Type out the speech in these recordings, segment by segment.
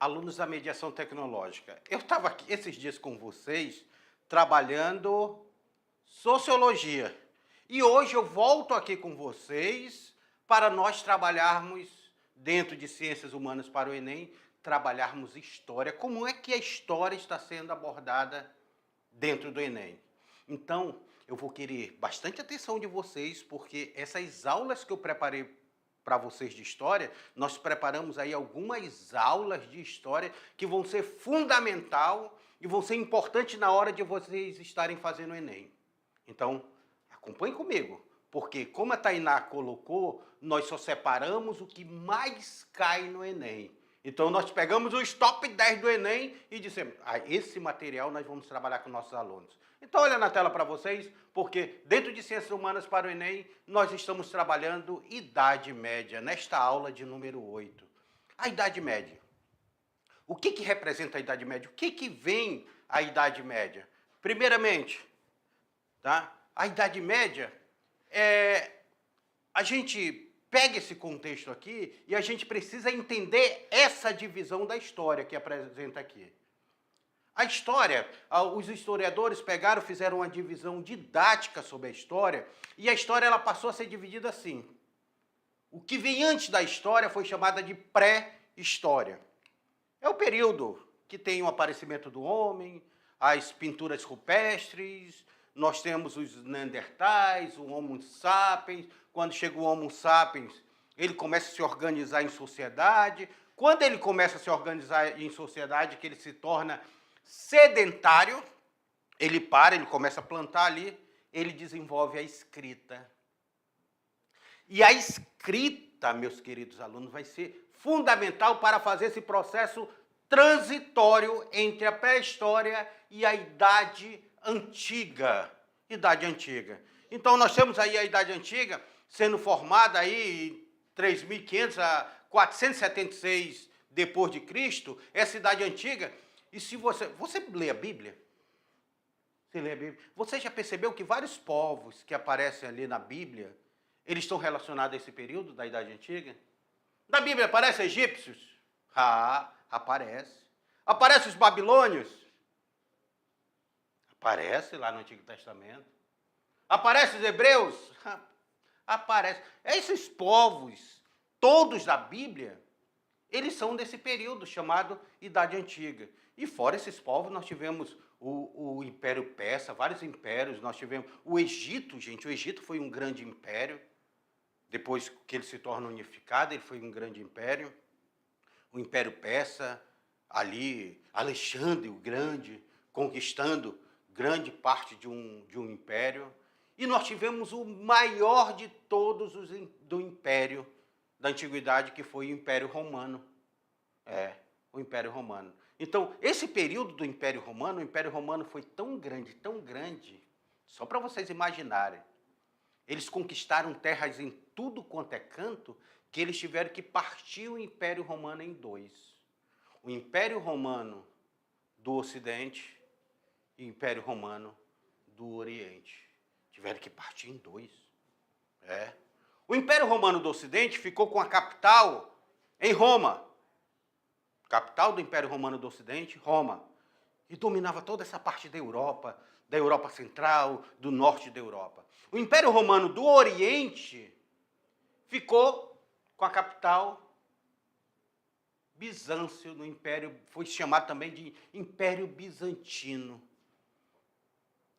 alunos da mediação tecnológica. Eu estava aqui esses dias com vocês trabalhando sociologia. E hoje eu volto aqui com vocês para nós trabalharmos, dentro de Ciências Humanas para o Enem, trabalharmos história. Como é que a história está sendo abordada dentro do Enem? Então, eu vou querer bastante atenção de vocês, porque essas aulas que eu preparei para vocês de história, nós preparamos aí algumas aulas de história que vão ser fundamental e vão ser importantes na hora de vocês estarem fazendo o Enem. Então, acompanhe comigo, porque como a Tainá colocou, nós só separamos o que mais cai no Enem. Então, nós pegamos os top 10 do Enem e dissemos, esse material nós vamos trabalhar com nossos alunos. Então, olha na tela para vocês, porque dentro de Ciências Humanas para o Enem, nós estamos trabalhando Idade Média, nesta aula de número 8. A Idade Média. O que representa a Idade Média? O que vem a Idade Média? Primeiramente, tá? A Idade Média, a gente pega esse contexto aqui e a gente precisa entender essa divisão da história que apresenta aqui. A história, os historiadores pegaram, fizeram uma divisão didática sobre a história, e a história ela passou a ser dividida assim. O que vem antes da história foi chamada de pré-história. É o período que tem o aparecimento do homem, as pinturas rupestres, nós temos os neandertais, o Homo sapiens. Quando chega o Homo sapiens, ele começa a se organizar em sociedade. Quando ele começa a se organizar em sociedade, que ele se torna sedentário, ele começa a plantar ali, ele desenvolve a escrita. E a escrita, meus queridos alunos, vai ser fundamental para fazer esse processo transitório entre a pré-história e a Idade Antiga. Idade Antiga. Então, nós temos aí a Idade Antiga sendo formada aí em 3.500 a 476 depois de Cristo, essa Idade Antiga. E se você lê a Bíblia? Você lê a Bíblia? Você já percebeu que vários povos que aparecem ali na Bíblia, eles estão relacionados a esse período da Idade Antiga? Na Bíblia aparecem egípcios? Aparece. Aparecem os babilônios? Aparece lá no Antigo Testamento. Aparecem os hebreus? Aparece. Esses povos, todos da Bíblia, eles são desse período chamado Idade Antiga. E fora esses povos, nós tivemos o Império Persa, vários impérios, nós tivemos o Egito, gente. O Egito foi um grande império. Depois que ele se torna unificado, ele foi um grande império. O Império Persa, ali, Alexandre o Grande, conquistando grande parte de um império. E nós tivemos o maior de todos do império da Antiguidade, que foi o Império Romano. O Império Romano. Então, esse período do Império Romano foi tão grande, só para vocês imaginarem. Eles conquistaram terras em tudo quanto é canto, que eles tiveram que partir o Império Romano em dois. O Império Romano do Ocidente e o Império Romano do Oriente. Tiveram que partir em dois. O Império Romano do Ocidente ficou com a capital em Roma. Capital do Império Romano do Ocidente, Roma. E dominava toda essa parte da Europa Central, do norte da Europa. O Império Romano do Oriente ficou com a capital Bizâncio, no Império, foi chamado também de Império Bizantino,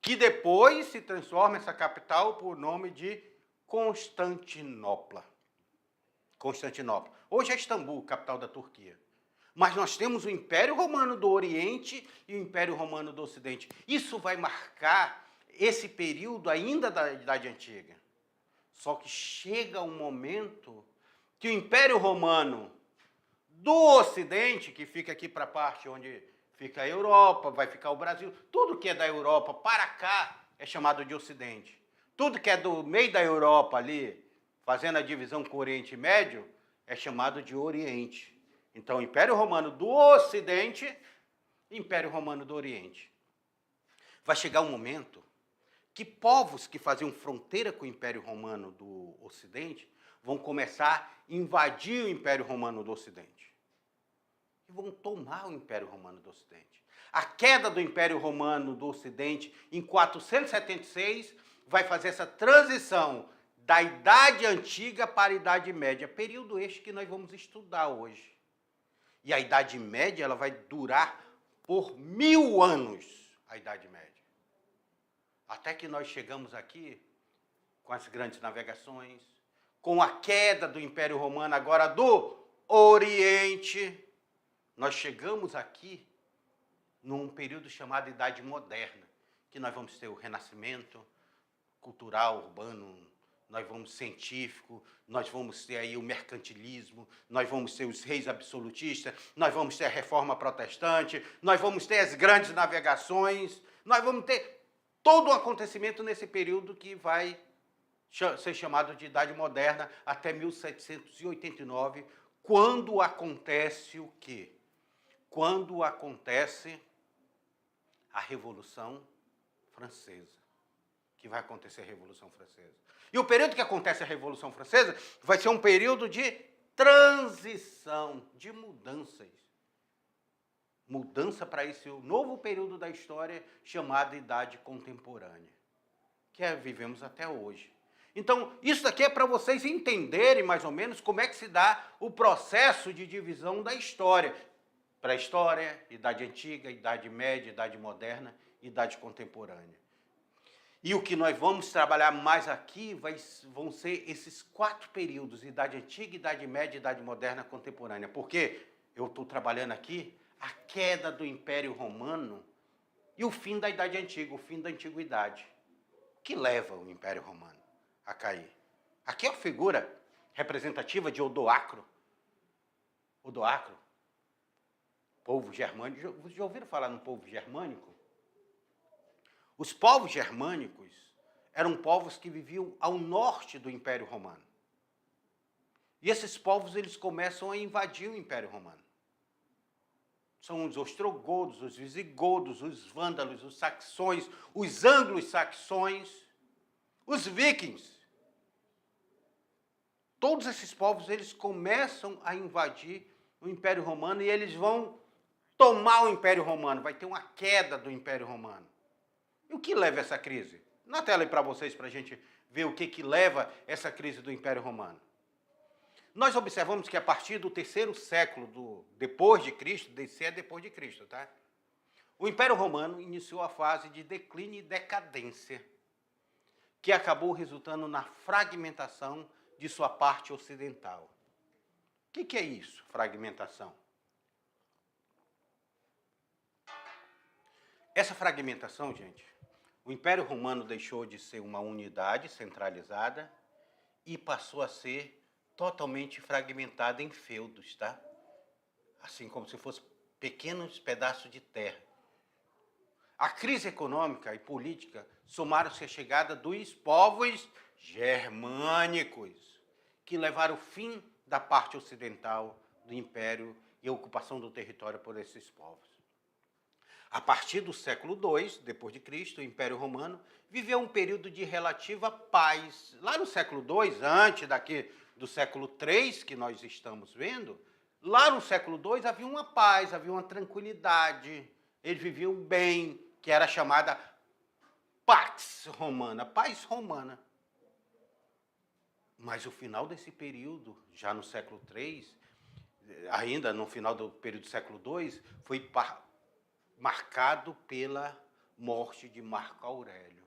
que depois se transforma essa capital por nome de Constantinopla. Constantinopla. Hoje é Istambul, capital da Turquia. Mas nós temos o Império Romano do Oriente e o Império Romano do Ocidente. Isso vai marcar esse período ainda da Idade Antiga. Só que chega um momento que o Império Romano do Ocidente, que fica aqui para a parte onde fica a Europa, vai ficar o Brasil, tudo que é da Europa para cá é chamado de Ocidente. Tudo que é do meio da Europa ali, fazendo a divisão com o Oriente Médio, é chamado de Oriente. Então, Império Romano do Ocidente e Império Romano do Oriente. Vai chegar um momento que povos que faziam fronteira com o Império Romano do Ocidente vão começar a invadir o Império Romano do Ocidente. e vão tomar o Império Romano do Ocidente. A queda do Império Romano do Ocidente em 476 vai fazer essa transição da Idade Antiga para a Idade Média, período este que nós vamos estudar hoje. E a Idade Média ela vai durar por 1000 anos, a Idade Média. Até que nós chegamos aqui com as grandes navegações, com a queda do Império Romano agora do Oriente, nós chegamos aqui num período chamado Idade Moderna, que nós vamos ter o Renascimento cultural, urbano, nós vamos científico, nós vamos ter aí o mercantilismo, nós vamos ter os reis absolutistas, nós vamos ter a Reforma Protestante, nós vamos ter as grandes navegações, nós vamos ter todo um acontecimento nesse período que vai ser chamado de Idade Moderna até 1789, quando acontece o quê? Quando acontece a Revolução Francesa, que vai acontecer a Revolução Francesa. E o período que acontece a Revolução Francesa vai ser um período de transição, de mudanças. Mudança para esse novo período da história chamado Idade Contemporânea, que vivemos até hoje. Então, isso daqui é para vocês entenderem mais ou menos como é que se dá o processo de divisão da história. Pré-história, Idade Antiga, Idade Média, Idade Moderna, Idade Contemporânea. E o que nós vamos trabalhar mais aqui vão ser esses 4 períodos, Idade Antiga, Idade Média, Idade Moderna, Contemporânea. Porque eu estou trabalhando aqui a queda do Império Romano e o fim da Idade Antiga, o fim da Antiguidade. O que leva o Império Romano a cair? Aqui é a figura representativa de Odoacro. Odoacro, povo germânico. Vocês já ouviram falar no povo germânico? Os povos germânicos eram povos que viviam ao norte do Império Romano. E esses povos eles começam a invadir o Império Romano. São os ostrogodos, os visigodos, os vândalos, os saxões, os anglo-saxões, os vikings. Todos esses povos eles começam a invadir o Império Romano e eles vão tomar o Império Romano. Vai ter uma queda do Império Romano. E o que leva a essa crise? Na tela aí para vocês, para a gente ver o que leva essa crise do Império Romano. Nós observamos que a partir do 3º século depois de Cristo, DC é depois de Cristo, tá? O Império Romano iniciou a fase de declínio e decadência, que acabou resultando na fragmentação de sua parte ocidental. O que é isso, fragmentação? Essa fragmentação, gente, o Império Romano deixou de ser uma unidade centralizada e passou a ser totalmente fragmentado em feudos, tá? Assim como se fossem pequenos pedaços de terra. A crise econômica e política somaram-se à chegada dos povos germânicos, que levaram o fim da parte ocidental do Império e a ocupação do território por esses povos. A partir do século II, depois de Cristo, o Império Romano viveu um período de relativa paz. Lá no século II, antes daqui do século III que nós estamos vendo, lá no século II havia uma paz, havia uma tranquilidade, eles viviam bem, que era chamada Pax Romana, paz romana. Mas o final desse período, já no século III, ainda no final do período do século II, foi marcado pela morte de Marco Aurélio.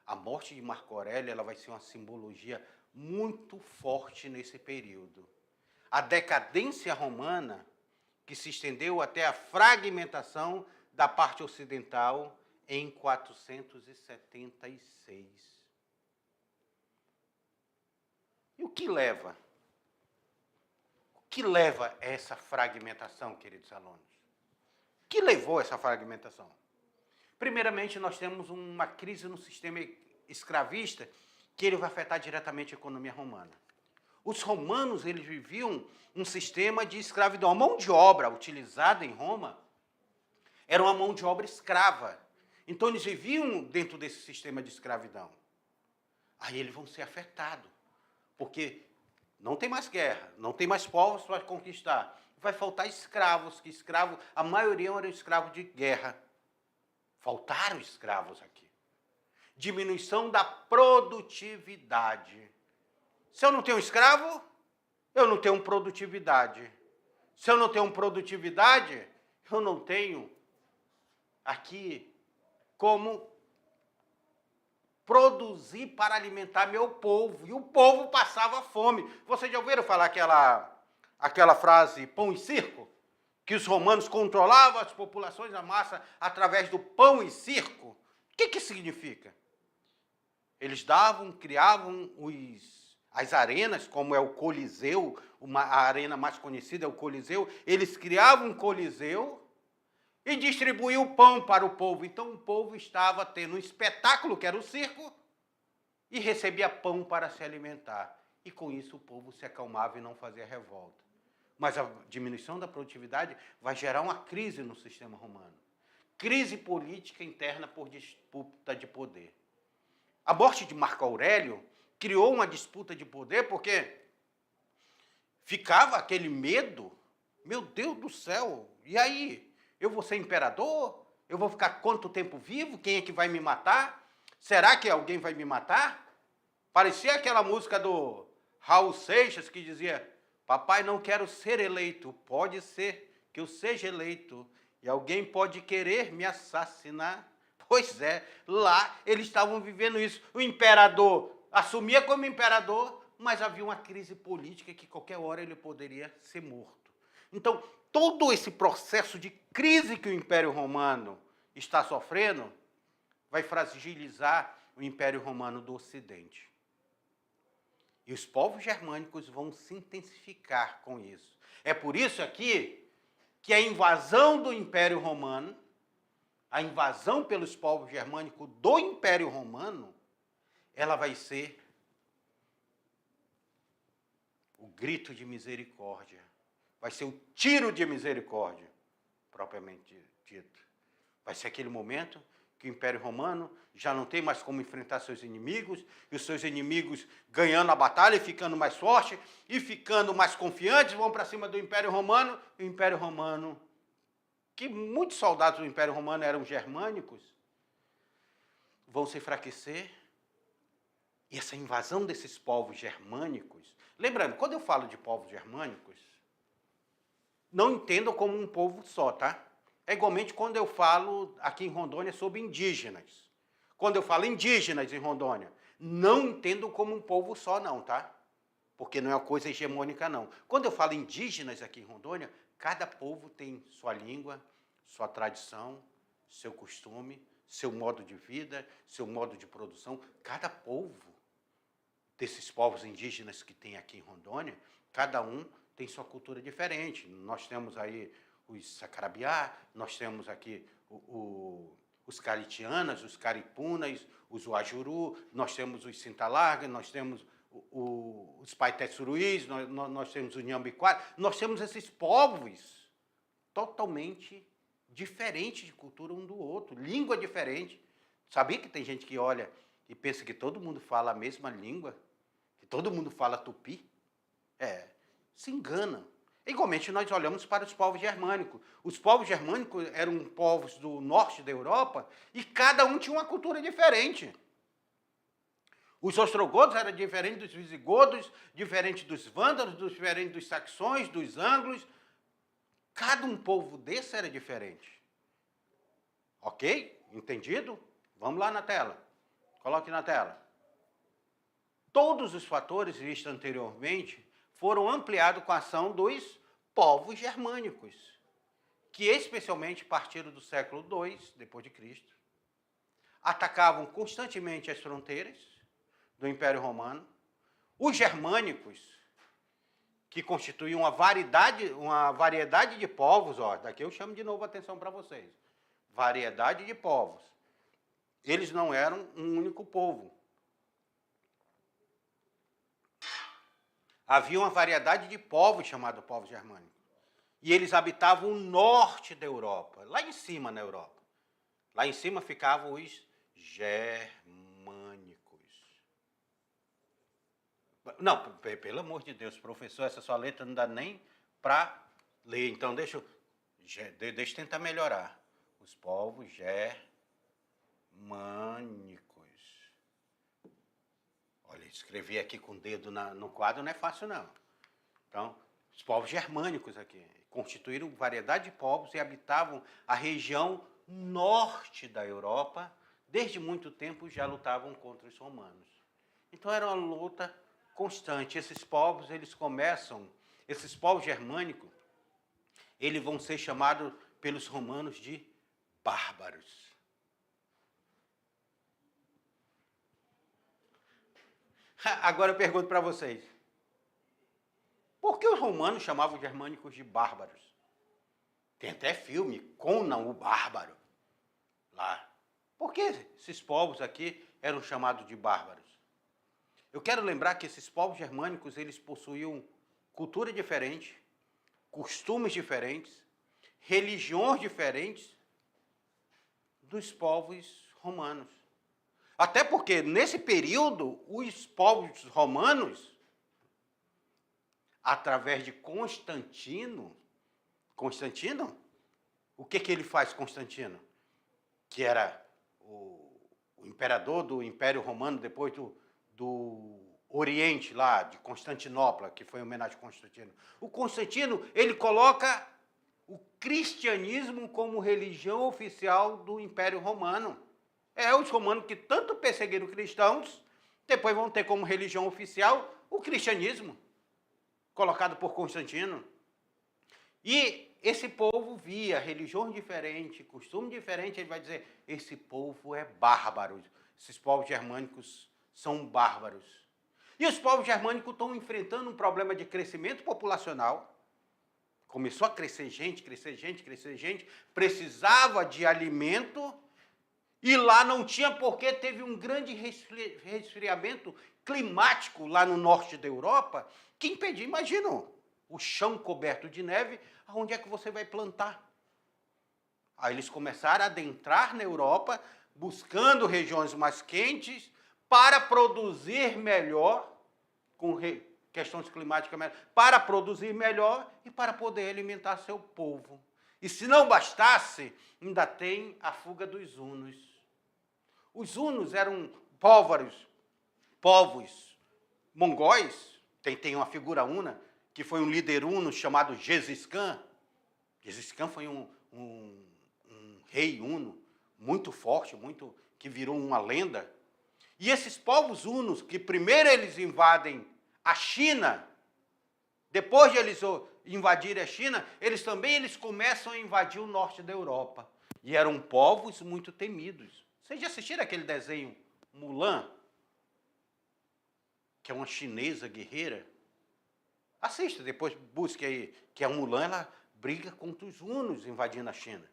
A morte de Marco Aurélio ela vai ser uma simbologia muito forte nesse período. A decadência romana, que se estendeu até a fragmentação da parte ocidental em 476. E o que leva? O que leva a essa fragmentação, queridos alunos? O que levou a essa fragmentação? Primeiramente, nós temos uma crise no sistema escravista que ele vai afetar diretamente a economia romana. Os romanos eles viviam um sistema de escravidão. A mão de obra utilizada em Roma era uma mão de obra escrava. Então, eles viviam dentro desse sistema de escravidão. Aí eles vão ser afetados, porque não tem mais guerra, não tem mais povos para conquistar. vai faltar escravos, que escravos, a maioria eram escravos de guerra. Faltaram escravos aqui. Diminuição da produtividade. Se eu não tenho escravo, eu não tenho produtividade. Se eu não tenho produtividade, eu não tenho aqui como produzir para alimentar meu povo. E o povo passava fome. Vocês já ouviram falar aquela frase pão e circo? Que os romanos controlavam as populações, a massa, através do pão e circo? O que significa? Eles criavam as arenas, como é o Coliseu, a arena mais conhecida é o Coliseu. Eles criavam um Coliseu e distribuíam o pão para o povo. Então o povo estava tendo um espetáculo, que era o circo, e recebia pão para se alimentar. E com isso o povo se acalmava e não fazia revolta. Mas a diminuição da produtividade vai gerar uma crise no sistema romano. Crise política interna por disputa de poder. A morte de Marco Aurélio criou uma disputa de poder porque ficava aquele medo. Meu Deus do céu, e aí? Eu vou ser imperador? Eu vou ficar quanto tempo vivo? Quem é que vai me matar? Será que alguém vai me matar? Parecia aquela música do Raul Seixas que dizia: papai, não quero ser eleito, pode ser que eu seja eleito e alguém pode querer me assassinar. Pois é, lá eles estavam vivendo isso. O imperador assumia como imperador, mas havia uma crise política que qualquer hora ele poderia ser morto. Então, todo esse processo de crise que o Império Romano está sofrendo vai fragilizar o Império Romano do Ocidente. E os povos germânicos vão se intensificar com isso. É por isso aqui que a invasão do Império Romano, a invasão pelos povos germânicos do Império Romano, ela vai ser o grito de misericórdia. Vai ser o tiro de misericórdia, propriamente dito. Vai ser aquele momento que o Império Romano já não tem mais como enfrentar seus inimigos, e os seus inimigos ganhando a batalha e ficando mais fortes, e ficando mais confiantes, vão para cima do Império Romano, e o Império Romano, que muitos soldados do Império Romano eram germânicos, vão se enfraquecer, e essa invasão desses povos germânicos, lembrando, quando eu falo de povos germânicos, não entendam como um povo só, tá? É igualmente quando eu falo aqui em Rondônia sobre indígenas. Quando eu falo indígenas em Rondônia, não entendam como um povo só não, tá? Porque não é uma coisa hegemônica não. Quando eu falo indígenas aqui em Rondônia, cada povo tem sua língua, sua tradição, seu costume, seu modo de vida, seu modo de produção. Cada povo desses povos indígenas que tem aqui em Rondônia, cada um tem sua cultura diferente. Nós temos aí os Sacarabiá, nós temos aqui os Caritianas, os Caripunas, os Uajuru, nós temos os Sintalarga, nós temos os Paité-Suruís, nós temos o Nhambiquara, nós temos esses povos totalmente diferentes de cultura um do outro, língua diferente. Sabia que tem gente que olha e pensa que todo mundo fala a mesma língua? Que todo mundo fala tupi? Se engana. Igualmente, nós olhamos para os povos germânicos. Os povos germânicos eram povos do norte da Europa e cada um tinha uma cultura diferente. Os ostrogodos eram diferentes dos visigodos, diferentes dos vândalos, diferentes dos saxões, dos ângulos. Cada um povo desse era diferente. Ok? Entendido? Vamos lá na tela. Coloque na tela. Todos os fatores vistos anteriormente foram ampliados com a ação dos povos germânicos, que especialmente partiram do século II, depois de Cristo, atacavam constantemente as fronteiras do Império Romano. Os germânicos, que constituíam uma variedade de povos, daqui eu chamo de novo a atenção para vocês, variedade de povos. Eles não eram um único povo. Havia uma variedade de povos chamados povos germânicos. E eles habitavam o norte da Europa, lá em cima na Europa. Lá em cima ficavam os germânicos. Não, pelo amor de Deus, professor, essa sua letra não dá nem para ler, então, deixa eu tentar melhorar. Os povos germânicos. Olha, escrever aqui com o dedo no quadro não é fácil, não. Então, os povos germânicos aqui constituíram variedade de povos e habitavam a região norte da Europa. Desde muito tempo já lutavam contra os romanos. Então, era uma luta constante. Esses povos germânicos, eles vão ser chamados pelos romanos de bárbaros. Agora eu pergunto para vocês, por que os romanos chamavam os germânicos de bárbaros? Tem até filme, Conan o Bárbaro, lá. Por que esses povos aqui eram chamados de bárbaros? Eu quero lembrar que esses povos germânicos, eles possuíam cultura diferente, costumes diferentes, religiões diferentes dos povos romanos. Até porque, nesse período, os povos romanos, através de Constantino, o que ele faz, Constantino? Que era o imperador do Império Romano, depois do Oriente, lá, de Constantinopla, que foi em homenagem a Constantino. O Constantino, ele coloca o cristianismo como religião oficial do Império Romano. Os romanos que tanto perseguiram cristãos, depois vão ter como religião oficial o cristianismo, colocado por Constantino. E esse povo via religiões diferentes, costumes diferentes, ele vai dizer, esse povo é bárbaro, esses povos germânicos são bárbaros. E os povos germânicos estão enfrentando um problema de crescimento populacional. Começou a crescer gente, precisava de alimento, e lá não tinha porque teve um grande resfriamento climático lá no norte da Europa, que impediu, imagina, o chão coberto de neve, aonde é que você vai plantar? Aí eles começaram a adentrar na Europa, buscando regiões mais quentes, para produzir melhor, com questões climáticas melhores, para produzir melhor e para poder alimentar seu povo. E se não bastasse, ainda tem a fuga dos hunos. Os hunos eram povos mongóis, tem uma figura una, que foi um líder huno chamado Gengis Khan. Gengis Khan foi um rei huno muito forte, que virou uma lenda. E esses povos hunos, que primeiro eles invadem a China, depois de eles invadirem a China, eles começam a invadir o norte da Europa. E eram povos muito temidos. Vocês já assistiram aquele desenho Mulan? Que é uma chinesa guerreira? Assista, depois busque aí, que a Mulan, ela briga contra os hunos invadindo a China.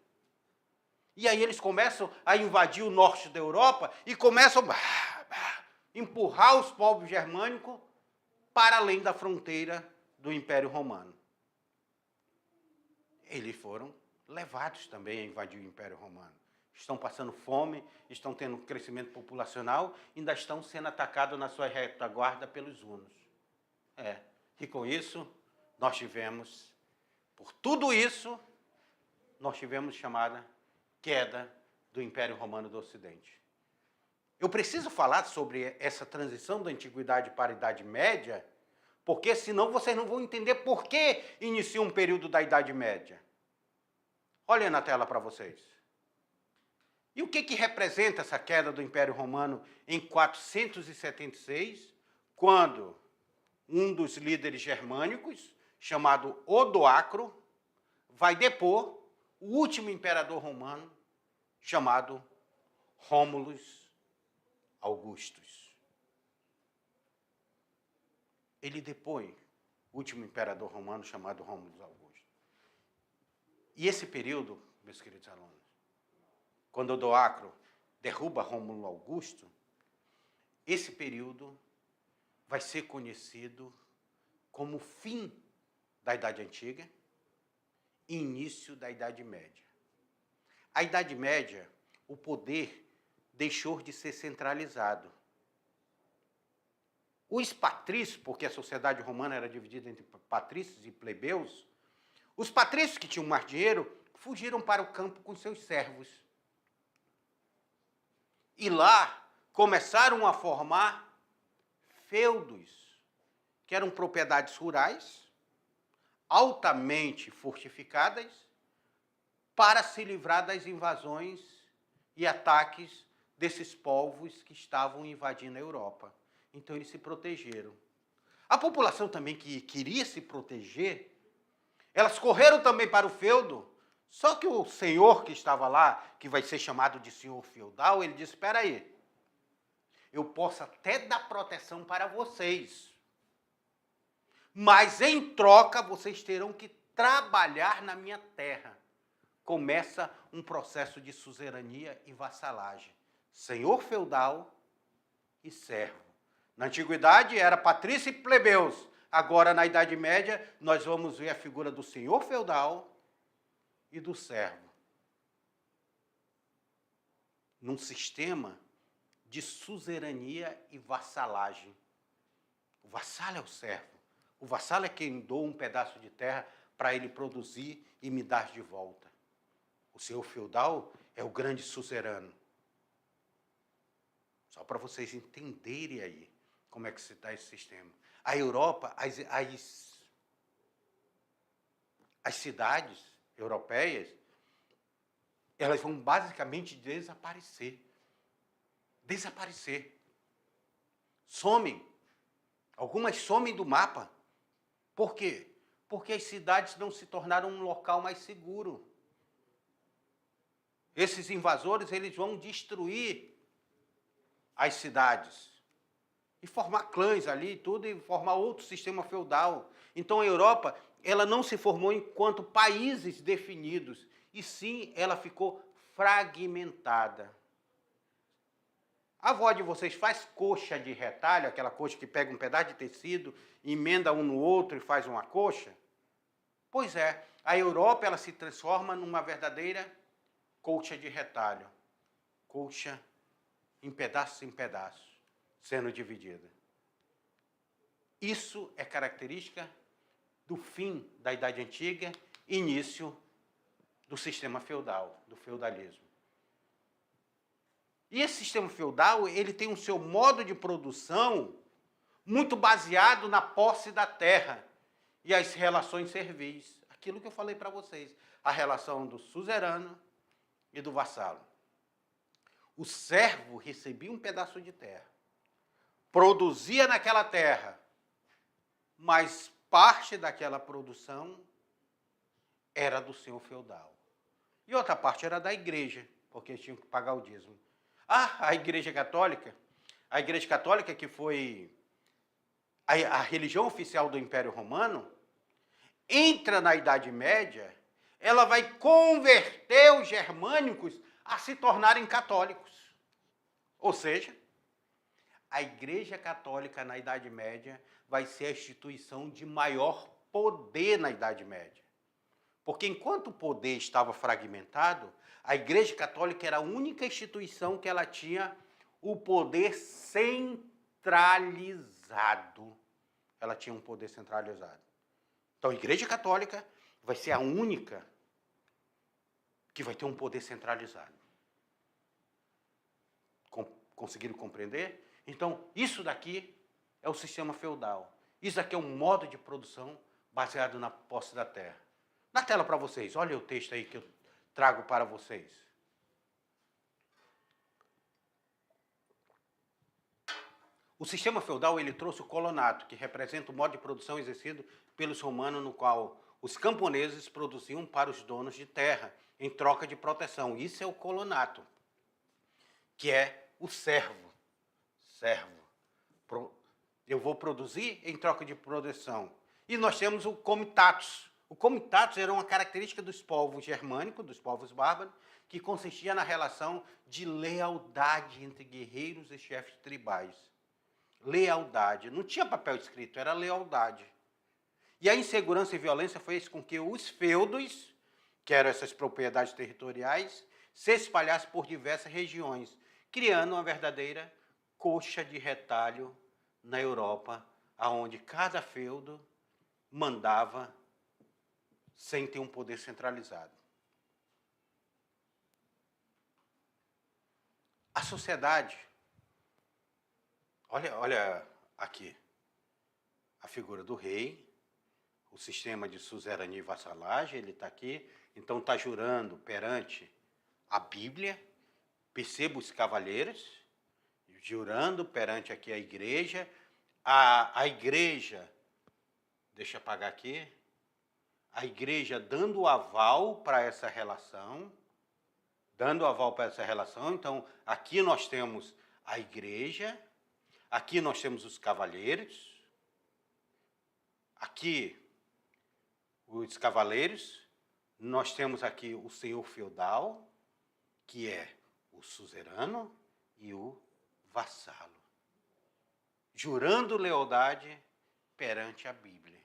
E aí eles começam a invadir o norte da Europa e começam a empurrar os povos germânicos para além da fronteira do Império Romano. Eles foram levados também a invadir o Império Romano. Estão passando fome, estão tendo crescimento populacional, ainda estão sendo atacados na sua retaguarda pelos hunos. E com isso, por tudo isso, nós tivemos chamada queda do Império Romano do Ocidente. Eu preciso falar sobre essa transição da Antiguidade para a Idade Média, porque senão vocês não vão entender por que inicia um período da Idade Média. Olhem na tela para vocês. E o que representa essa queda do Império Romano em 476, quando um dos líderes germânicos, chamado Odoacro, vai depor o último imperador romano, chamado Rômulus Augustus. Ele depõe o último imperador romano, chamado Rômulus Augusto. E esse período, meus queridos alunos, quando Odoacro derruba Rômulo Augusto, esse período vai ser conhecido como fim da Idade Antiga e início da Idade Média. A Idade Média, o poder deixou de ser centralizado. Os patrícios, porque a sociedade romana era dividida entre patrícios e plebeus, Os patrícios que tinham mais dinheiro fugiram para o campo com seus servos. E lá começaram a formar feudos, que eram propriedades rurais, altamente fortificadas, para se livrar das invasões e ataques desses povos que estavam invadindo a Europa. Então eles se protegeram. A população também que queria se proteger, elas correram também para o feudo, só que o senhor que estava lá, que vai ser chamado de senhor feudal, ele disse, espera aí, eu posso até dar proteção para vocês, mas em troca vocês terão que trabalhar na minha terra. Começa um processo de suzerania e vassalagem. Senhor feudal e servo. Na antiguidade era patrício e plebeus. Agora, na Idade Média, nós vamos ver a figura do senhor feudal e do servo. Num sistema de suzerania e vassalagem. O vassalo é o servo. O vassalo é quem doa um pedaço de terra para ele produzir e me dar de volta. O senhor feudal é o grande suzerano. Só para vocês entenderem aí como é que se dá esse sistema. A Europa, as cidades europeias, elas vão basicamente desaparecer. Desaparecer. Somem. Algumas somem do mapa. Por quê? Porque as cidades não se tornaram um local mais seguro. Esses invasores, eles vão destruir as cidades e formar clãs ali e tudo, e formar outro sistema feudal. Então a Europa, ela não se formou enquanto países definidos, e sim ela ficou fragmentada. A avó de vocês faz coxa de retalho, aquela coxa que pega um pedaço de tecido, emenda um no outro e faz uma coxa? Pois é, a Europa ela se transforma numa verdadeira coxa de retalho. Coxa em pedaços, sendo dividida. Isso é característica do fim da Idade Antiga, início do sistema feudal, do feudalismo. E esse sistema feudal, ele tem o seu modo de produção muito baseado na posse da terra e as relações servis. Aquilo que eu falei para vocês, a relação do suzerano e do vassalo. O servo recebia um pedaço de terra, produzia naquela terra, mas parte daquela produção era do senhor feudal. E outra parte era da igreja, porque tinham que pagar o dízimo. A Igreja Católica que foi a religião oficial do Império Romano, entra na Idade Média, ela vai converter os germânicos a se tornarem católicos. Ou seja, a Igreja Católica na Idade Média vai ser a instituição de maior poder na Idade Média. Porque enquanto o poder estava fragmentado, a Igreja Católica era a única instituição que ela tinha o poder centralizado. Ela tinha um poder centralizado. Então, a Igreja Católica vai ser a única que vai ter um poder centralizado. Conseguiram compreender? Então, isso daqui é o sistema feudal. Isso daqui é um modo de produção baseado na posse da terra. Na tela para vocês, olha o texto aí que eu trago para vocês. O sistema feudal, ele trouxe o colonato, que representa o modo de produção exercido pelos romanos, no qual os camponeses produziam para os donos de terra, em troca de proteção. Isso é o colonato, que é o servo. Eu vou produzir em troca de proteção. E nós temos o comitatus. O comitatus era uma característica dos povos germânicos, dos povos bárbaros, que consistia na relação de lealdade entre guerreiros e chefes tribais. Lealdade. Não tinha papel escrito, era lealdade. E a insegurança e violência fez com que os feudos, que eram essas propriedades territoriais, se espalhassem por diversas regiões, criando uma verdadeira coxa de retalho na Europa, onde cada feudo mandava sem ter um poder centralizado. A sociedade, olha aqui, a figura do rei, o sistema de suzerania e vassalagem, ele está aqui, então está jurando perante a Bíblia, perceba os cavaleiros, jurando perante aqui a igreja, a igreja, deixa eu apagar aqui, a igreja dando o aval para essa relação, então aqui nós temos a igreja, aqui nós temos os cavaleiros, aqui os cavaleiros, nós temos aqui o senhor feudal, que é o suzerano e o vassalo, jurando lealdade perante a Bíblia.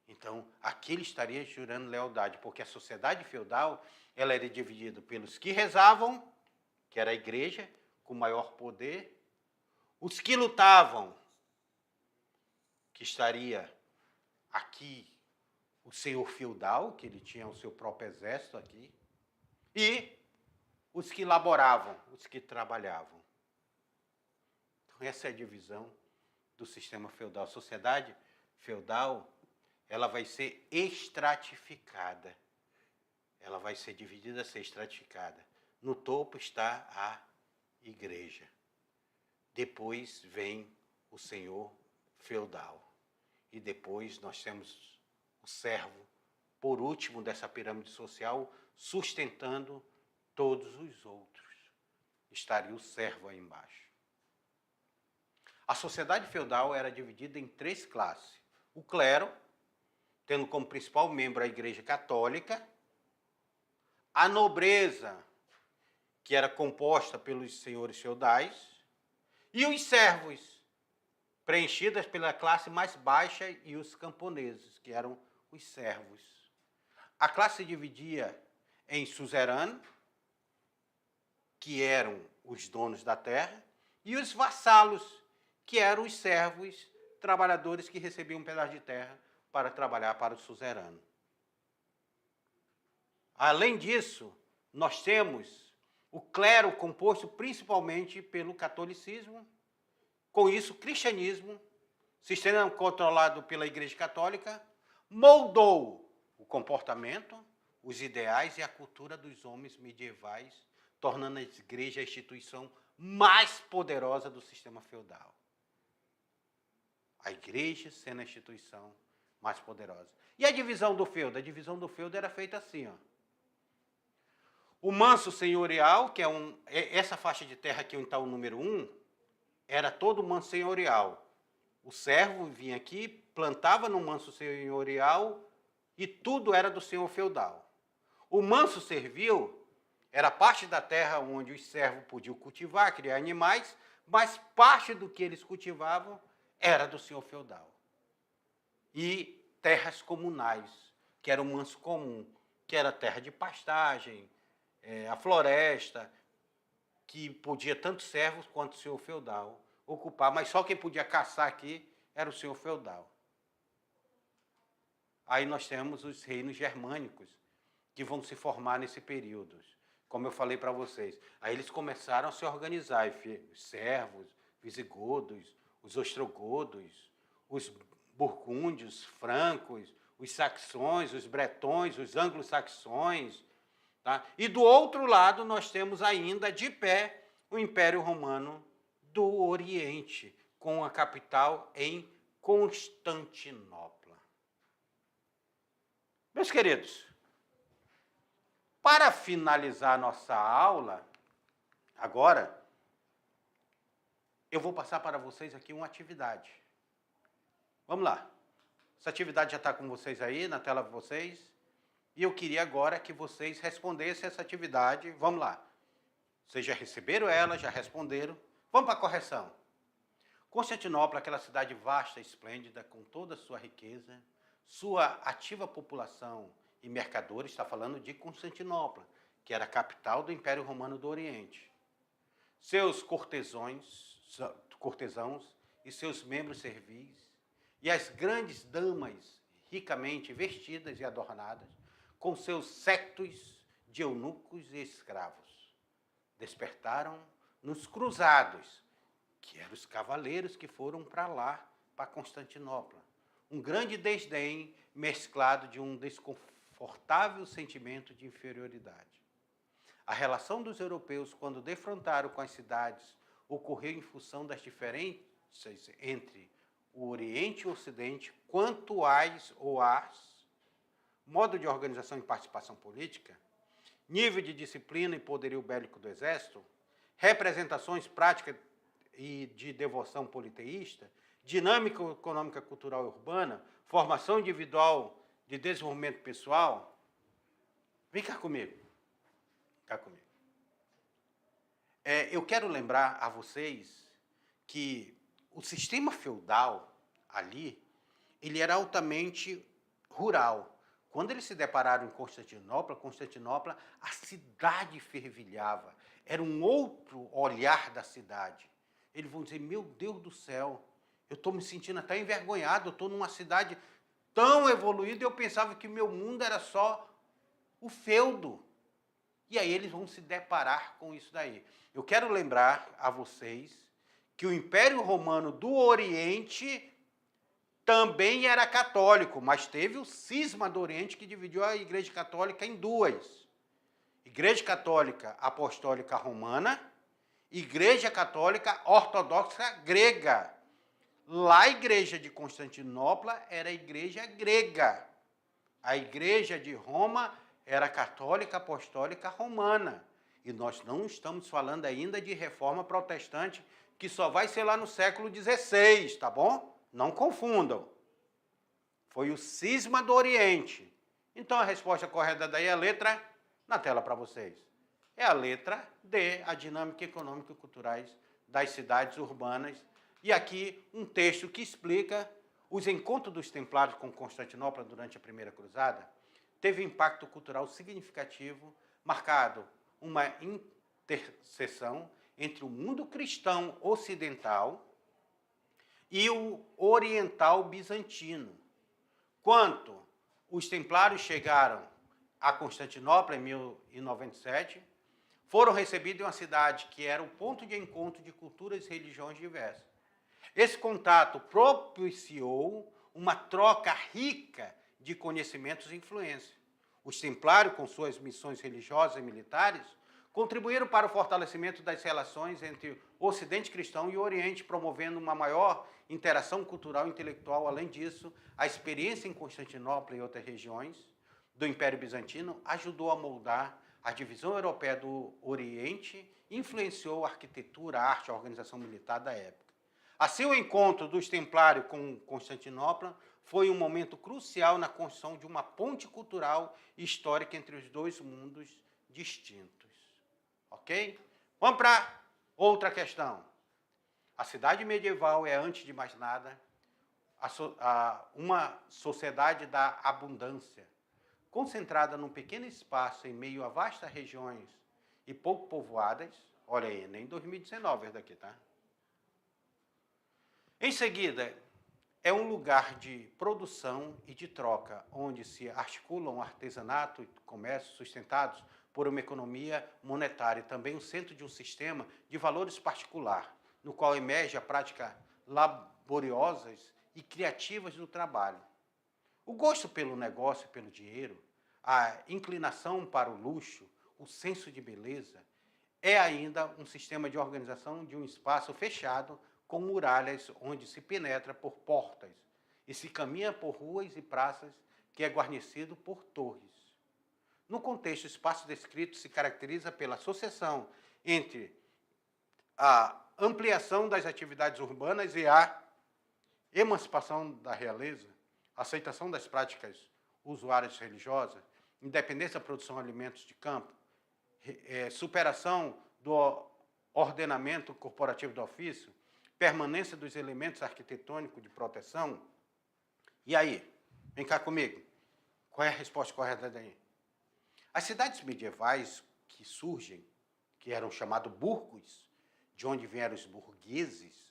Então, aqui ele estaria jurando lealdade, porque a sociedade feudal, ela era dividida pelos que rezavam, que era a igreja, com maior poder, os que lutavam, que estaria aqui o senhor feudal, que ele tinha o seu próprio exército aqui, e os que laboravam, os que trabalhavam. Então, essa é a divisão do sistema feudal. A sociedade feudal, ela vai ser estratificada. Ela vai ser dividida, ser estratificada. No topo está a igreja. Depois vem o senhor feudal. E depois nós temos o servo, por último dessa pirâmide social, sustentando todos os outros. Estaria o servo aí embaixo. A sociedade feudal era dividida em 3 classes. O clero, tendo como principal membro a Igreja Católica, a nobreza, que era composta pelos senhores feudais, e os servos, preenchidas pela classe mais baixa, e os camponeses, que eram os servos. A classe se dividia em suzerano, que eram os donos da terra, e os vassalos, que eram os servos, trabalhadores que recebiam um pedaço de terra para trabalhar para o suzerano. Além disso, nós temos o clero composto principalmente pelo catolicismo, com isso o cristianismo, sistema controlado pela Igreja Católica, moldou o comportamento, os ideais e a cultura dos homens medievais, tornando a igreja a instituição mais poderosa do sistema feudal. A igreja sendo a instituição mais poderosa. E a divisão do feudo? A divisão do feudo era feita assim, ó. O manso senhorial, que é essa faixa de terra aqui onde está o número 1, era todo manso senhorial. O servo vinha aqui, plantava no manso senhorial e tudo era do senhor feudal. O manso servil era parte da terra onde os servos podiam cultivar, criar animais, mas parte do que eles cultivavam era do senhor feudal. E terras comunais, que era o manso comum, que era terra de pastagem, a floresta, que podia tanto servos quanto o senhor feudal ocupar, mas só quem podia caçar aqui era o senhor feudal. Aí nós temos os reinos germânicos, que vão se formar nesse período, como eu falei para vocês. Aí eles começaram a se organizar, os servos, visigodos, os ostrogodos, os burgúndios, francos, os saxões, os bretões, os anglo-saxões. Tá? E do outro lado nós temos ainda de pé o Império Romano do Oriente, com a capital em Constantinopla. Meus queridos, para finalizar nossa aula, agora, eu vou passar para vocês aqui uma atividade. Vamos lá. Essa atividade já está com vocês aí, na tela de vocês. E eu queria agora que vocês respondessem essa atividade. Vamos lá. Vocês já receberam ela, já responderam. Vamos para a correção. Constantinopla, aquela cidade vasta e esplêndida, com toda a sua riqueza, sua ativa população e mercadores, está falando de Constantinopla, que era a capital do Império Romano do Oriente. Seus cortesãos e seus membros servis, e as grandes damas ricamente vestidas e adornadas, com seus séquitos de eunucos e escravos. Despertaram nos cruzados, que eram os cavaleiros que foram para lá, para Constantinopla. Um grande desdém mesclado de um desconfortável sentimento de inferioridade. A relação dos europeus, quando defrontaram com as cidades, ocorreu em função das diferenças entre o Oriente e o Ocidente, quanto às modo de organização e participação política, nível de disciplina e poderio bélico do exército, representações práticas e de devoção politeísta, dinâmica econômica, cultural e urbana, formação individual de desenvolvimento pessoal. Vem cá comigo. Cá comigo. Eu quero lembrar a vocês que o sistema feudal ali, ele era altamente rural. Quando eles se depararam em Constantinopla, a cidade fervilhava. Era um outro olhar da cidade. Eles vão dizer, meu Deus do céu, eu estou me sentindo até envergonhado, eu estou numa cidade tão evoluída, eu pensava que meu mundo era só o feudo. E aí eles vão se deparar com isso daí. Eu quero lembrar a vocês que o Império Romano do Oriente também era católico, mas teve o cisma do Oriente que dividiu a Igreja Católica em duas. Igreja Católica Apostólica Romana, Igreja Católica Ortodoxa Grega. Lá a Igreja de Constantinopla era a Igreja Grega. A Igreja de Roma era Católica Apostólica Romana. E nós não estamos falando ainda de reforma protestante, que só vai ser lá no século XVI, tá bom? Não confundam. Foi o cisma do Oriente. Então a resposta correta daí é a letra na tela para vocês. É a letra D, a dinâmica econômica e culturais das cidades urbanas. E aqui um texto que explica os encontros dos templários com Constantinopla durante a Primeira Cruzada. Teve um impacto cultural significativo, marcado uma interseção entre o mundo cristão ocidental e o oriental bizantino. Quando os templários chegaram a Constantinopla em 1097, foram recebidos em uma cidade que era o ponto de encontro de culturas e religiões diversas. Esse contato propiciou uma troca rica de conhecimentos e influência. Os templários, com suas missões religiosas e militares, contribuíram para o fortalecimento das relações entre o Ocidente cristão e o Oriente, promovendo uma maior interação cultural e intelectual. Além disso, a experiência em Constantinopla e outras regiões do Império Bizantino ajudou a moldar a divisão europeia do Oriente e influenciou a arquitetura, a arte e a organização militar da época. Assim, o encontro dos templários com Constantinopla foi um momento crucial na construção de uma ponte cultural e histórica entre os dois mundos distintos. Ok? Vamos para outra questão. A cidade medieval é, antes de mais nada, uma sociedade da abundância, concentrada num pequeno espaço em meio a vastas regiões e pouco povoadas. Olha aí, nem 2019 é daqui, tá? Em seguida, é um lugar de produção e de troca, onde se articulam artesanato e comércio sustentados por uma economia monetária e também um centro de um sistema de valores particular, no qual emerge a prática laboriosas e criativas do trabalho. O gosto pelo negócio e pelo dinheiro, a inclinação para o luxo, o senso de beleza, é ainda um sistema de organização de um espaço fechado com muralhas onde se penetra por portas e se caminha por ruas e praças que é guarnecido por torres. No contexto, o espaço descrito se caracteriza pela associação entre a ampliação das atividades urbanas e a emancipação da realeza, aceitação das práticas usuárias religiosas, independência da produção de alimentos de campo, superação do ordenamento corporativo do ofício, permanência dos elementos arquitetônicos de proteção. E aí? Vem cá comigo. Qual é a resposta correta daí? As cidades medievais que surgem, que eram chamados burgos, de onde vieram os burgueses,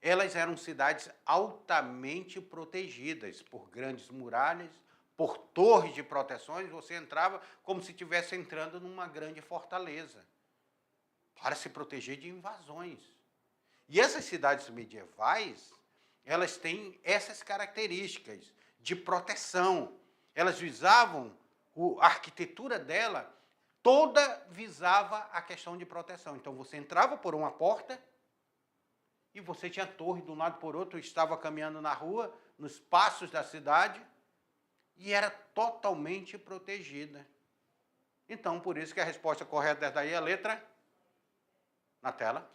Elas eram cidades altamente protegidas por grandes muralhas, por torres de proteções. Você entrava como se estivesse entrando numa grande fortaleza, para se proteger de invasões. E essas cidades medievais, elas têm essas características de proteção. Elas visavam, a arquitetura dela toda visava a questão de proteção. Então você entrava por uma porta e você tinha torre de um lado por outro, estava caminhando na rua, nos passos da cidade, e era totalmente protegida. Então, por isso que a resposta correta daí é a letra, na tela,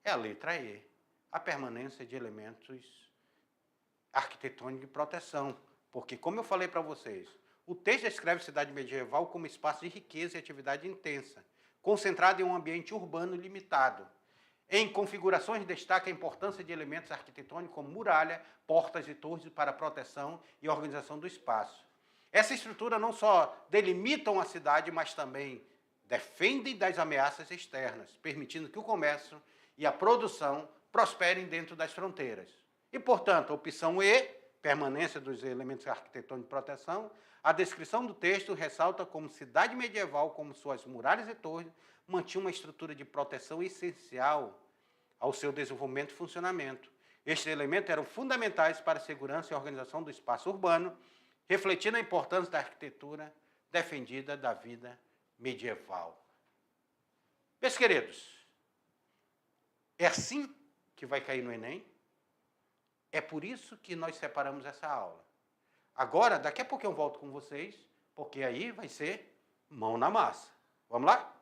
é a letra E. A permanência de elementos arquitetônicos de proteção. Porque, como eu falei para vocês, o texto descreve a cidade medieval como espaço de riqueza e atividade intensa, concentrado em um ambiente urbano limitado. Em configurações destaca a importância de elementos arquitetônicos como muralha, portas e torres para proteção e organização do espaço. Essa estrutura não só delimitam a cidade, mas também defendem das ameaças externas, permitindo que o comércio e a produção prosperem dentro das fronteiras. E, portanto, a opção E, permanência dos elementos arquitetônicos de proteção, a descrição do texto ressalta como cidade medieval, como suas muralhas e torres, mantinha uma estrutura de proteção essencial ao seu desenvolvimento e funcionamento. Estes elementos eram fundamentais para a segurança e a organização do espaço urbano, refletindo a importância da arquitetura defendida da vida medieval. Meus queridos, é assim que vai cair no Enem? É por isso que nós separamos essa aula. Agora, daqui a pouco eu volto com vocês, porque aí vai ser mão na massa. Vamos lá?